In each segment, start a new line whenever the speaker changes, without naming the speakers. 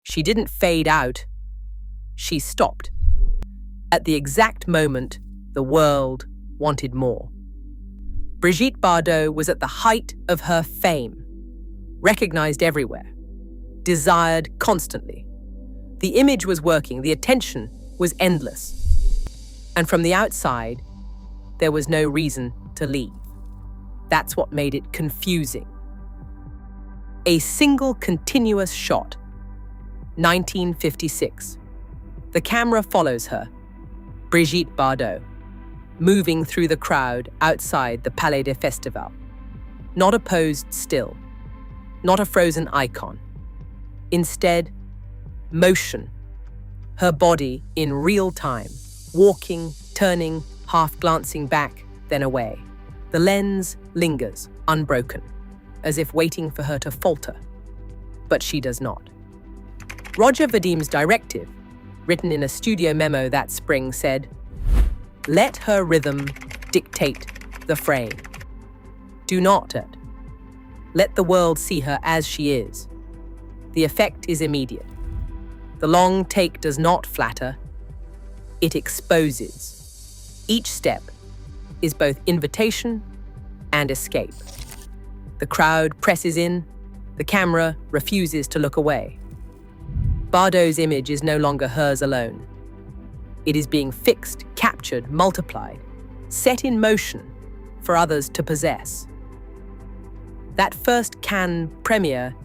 She didn't fade out. She stopped. At the exact moment, the world wanted more. Brigitte Bardot was at the height of her fame, recognized everywhere, desired constantly. The image was working, the attention was endless. And from the outside, there was no reason to leave. That's what made it confusing. A single continuous shot, 1956. The camera follows her, Brigitte Bardot, moving through the crowd outside the Palais des Festivals. Not a posed still, not a frozen icon. Instead, motion. Her body in real time, walking, turning, half glancing back, then away. The lens lingers, unbroken, as if waiting for her to falter. But she does not. Roger Vadim's directive, written in a studio memo that spring, said, "Let her rhythm dictate the frame. Do not let the world see her as she is." The effect is immediate. The long take does not flatter, it exposes. Each step is both invitation and escape. The crowd presses in, the camera refuses to look away. Bardot's image is no longer hers alone. It is being fixed, captured, multiplied, set in motion for others to possess. That first Cannes premiere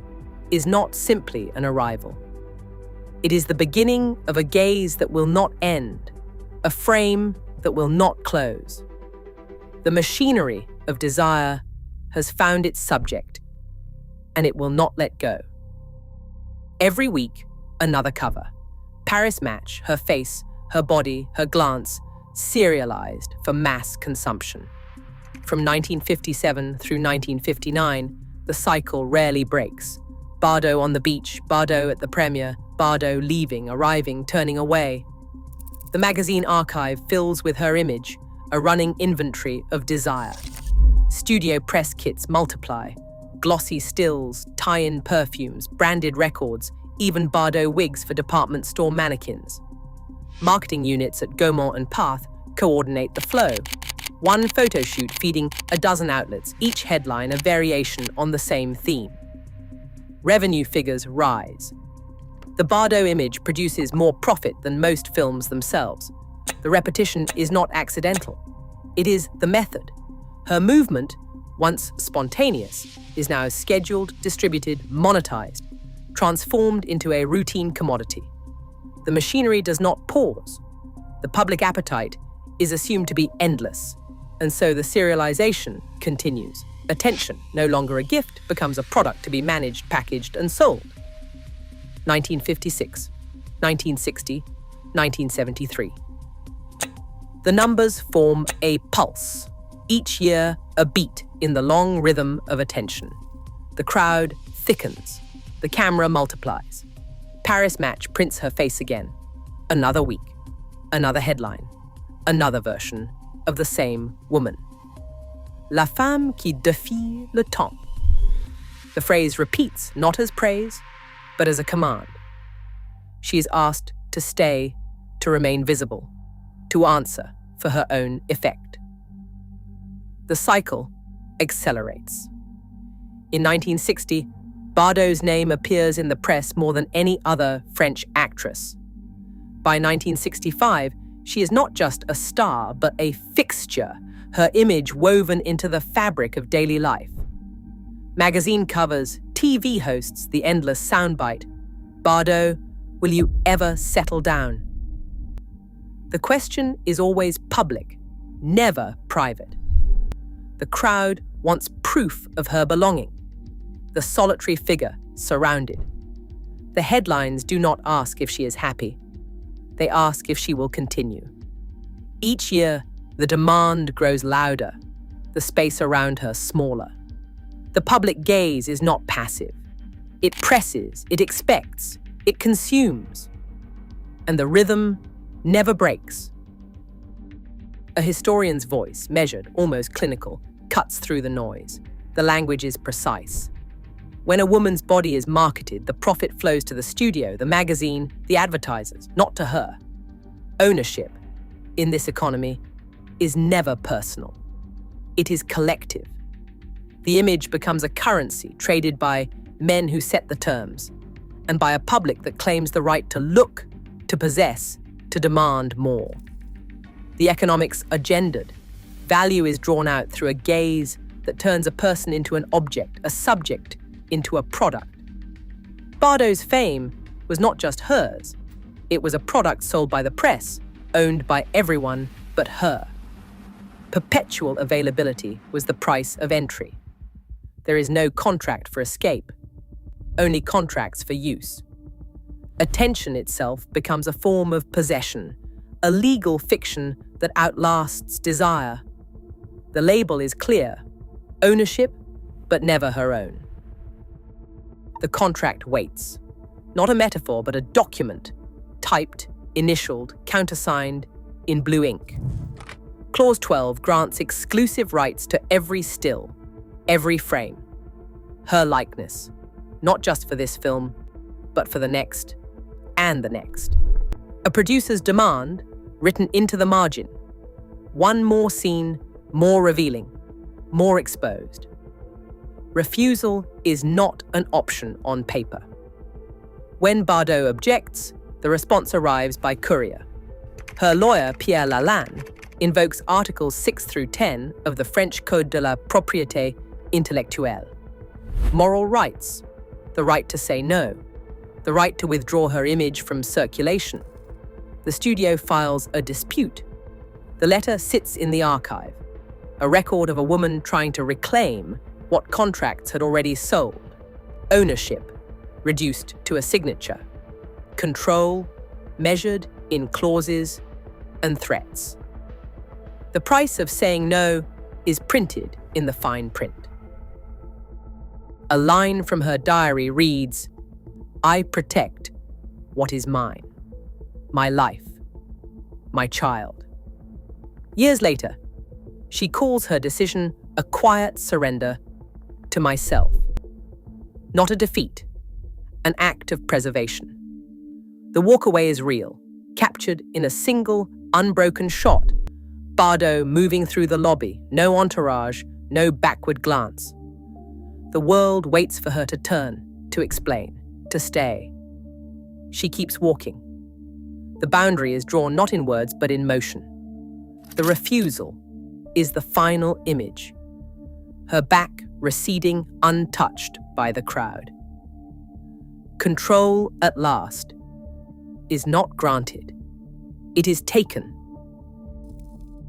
is not simply an arrival. It is the beginning of a gaze that will not end, a frame that will not close. The machinery of desire has found its subject, and it will not let go. Every week, another cover. Paris Match, her face, her body, her glance, serialized for mass consumption. From 1957 through 1959, the cycle rarely breaks. Bardot on the beach, Bardot at the premiere, Bardot leaving, arriving, turning away. The magazine archive fills with her image, a running inventory of desire. Studio press kits multiply, glossy stills, tie-in perfumes, branded records, even Bardot wigs for department store mannequins. Marketing units at Gaumont and Path coordinate the flow. One photo shoot feeding a dozen outlets, each headline a variation on the same theme. Revenue figures rise. The Bardot image produces more profit than most films themselves. The repetition is not accidental. It is the method. Her movement, once spontaneous, is now scheduled, distributed, monetized, transformed into a routine commodity. The machinery does not pause. The public appetite is assumed to be endless, and so the serialization continues. Attention, no longer a gift, becomes a product to be managed, packaged, and sold. 1956, 1960, 1973. The numbers form a pulse. Each year, a beat in the long rhythm of attention. The crowd thickens. The camera multiplies. Paris Match prints her face again. Another week. Another headline. Another version of the same woman. La femme qui défie le temps. The phrase repeats not as praise, but as a command. She is asked to stay, to remain visible, to answer for her own effect. The cycle accelerates. In 1960, Bardot's name appears in the press more than any other French actress. By 1965, she is not just a star, but a fixture, her image woven into the fabric of daily life. Magazine covers, TV hosts, the endless soundbite. Bardot, will you ever settle down? The question is always public, never private. The crowd wants proof of her belonging. The solitary figure surrounded. The headlines do not ask if she is happy. They ask if she will continue. Each year, the demand grows louder, the space around her smaller. The public gaze is not passive. It presses, it expects, it consumes. And the rhythm never breaks. A historian's voice, measured, almost clinical, cuts through the noise. The language is precise. When a woman's body is marketed, the profit flows to the studio, the magazine, the advertisers, not to her. Ownership, in this economy, is never personal. It is collective. The image becomes a currency traded by men who set the terms, and by a public that claims the right to look, to possess, to demand more. The economics are gendered. Value is drawn out through a gaze that turns a person into an object, a subject into a product. Bardot's fame was not just hers. It was a product sold by the press, owned by everyone but her. Perpetual availability was the price of entry. There is no contract for escape, only contracts for use. Attention itself becomes a form of possession, a legal fiction that outlasts desire. The label is clear: ownership, but never her own. The contract waits. Not a metaphor, but a document, typed, initialed, countersigned, in blue ink. Clause 12 grants exclusive rights to every still, every frame. Her likeness, not just for this film, but for the next, and the next. A producer's demand, written into the margin. One more scene, more revealing, more exposed. Refusal is not an option on paper. When Bardot objects, the response arrives by courier. Her lawyer, Pierre Lalande, invokes Articles 6 through 10 of the French Code de la Propriété Intellectuelle. Moral rights, the right to say no, the right to withdraw her image from circulation. The studio files a dispute. The letter sits in the archive, a record of a woman trying to reclaim what contracts had already sold. Ownership, reduced to a signature. Control, measured in clauses and threats. The price of saying no is printed in the fine print. A line from her diary reads, "I protect what is mine, my life, my child." Years later, she calls her decision a quiet surrender to myself. Not a defeat, an act of preservation. The walkaway is real, captured in a single, unbroken shot. Bardot moving through the lobby, no entourage, no backward glance. The world waits for her to turn, to explain, to stay. She keeps walking. The boundary is drawn not in words, but in motion. The refusal is the final image. Her back receding untouched by the crowd. Control at last is not granted. It is taken.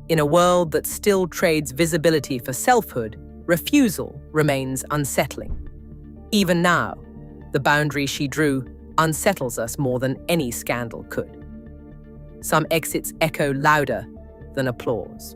In a world that still trades visibility for selfhood, refusal remains unsettling. Even now, the boundary she drew unsettles us more than any scandal could. Some exits echo louder than applause.